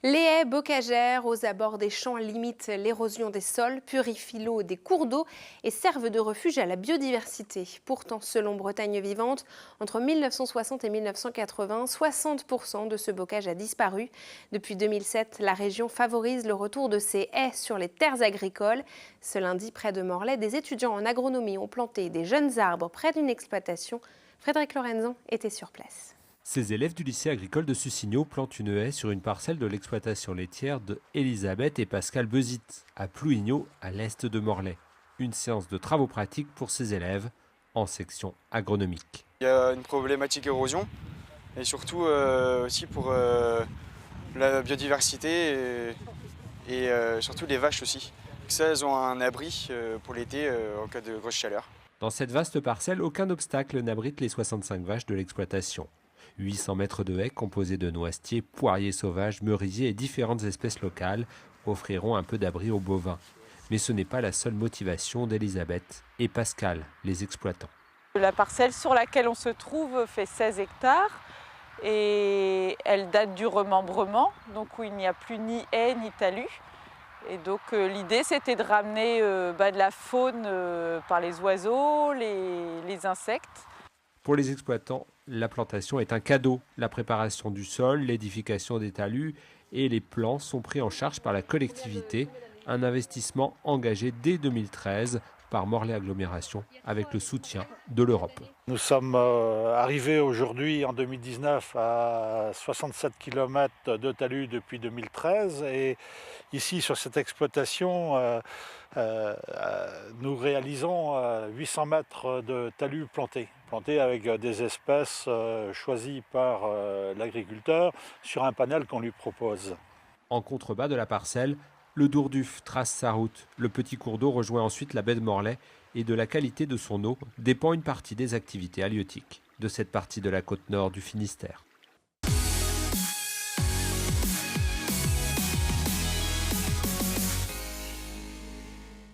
Les haies bocagères aux abords des champs limitent l'érosion des sols, purifient l'eau des cours d'eau et servent de refuge à la biodiversité. Pourtant, selon Bretagne Vivante, entre 1960 et 1980, 60% de ce bocage a disparu. Depuis 2007, la région favorise le retour de ces haies sur les terres agricoles. Ce lundi, près de Morlaix, des étudiants en agronomie ont planté des jeunes arbres près d'une exploitation. Frédéric Lorenzon était sur place. Ces élèves du lycée agricole de Sucigno plantent une haie sur une parcelle de l'exploitation laitière de Elisabeth et Pascal Bezit, à Plouigneau, à l'est de Morlaix. Une séance de travaux pratiques pour ces élèves en section agronomique. Il y a une problématique érosion et surtout aussi pour la biodiversité et surtout les vaches aussi. Ça, elles ont un abri pour l'été en cas de grosse chaleur. Dans cette vaste parcelle, aucun obstacle n'abrite les 65 vaches de l'exploitation. 800 mètres de haies composées de noisetiers, poiriers sauvages, merisiers et différentes espèces locales offriront un peu d'abri aux bovins. Mais ce n'est pas la seule motivation d'Elisabeth et Pascal, les exploitants. La parcelle sur laquelle on se trouve fait 16 hectares et elle date du remembrement, donc où il n'y a plus ni haies ni talus. Et donc l'idée c'était de ramener de la faune par les oiseaux, les insectes. Pour les exploitants, la plantation est un cadeau. La préparation du sol, l'édification des talus et les plants sont pris en charge par la collectivité. Un investissement engagé dès 2013 par Morlaix Agglomération avec le soutien de l'Europe. Nous sommes arrivés aujourd'hui en 2019 à 67 km de talus depuis 2013 et ici sur cette exploitation nous réalisons 800 mètres de talus plantés avec des espèces choisies par l'agriculteur sur un panel qu'on lui propose. En contrebas de la parcelle, le Dourduf trace sa route. Le petit cours d'eau rejoint ensuite la baie de Morlaix et de la qualité de son eau dépend une partie des activités halieutiques de cette partie de la côte nord du Finistère.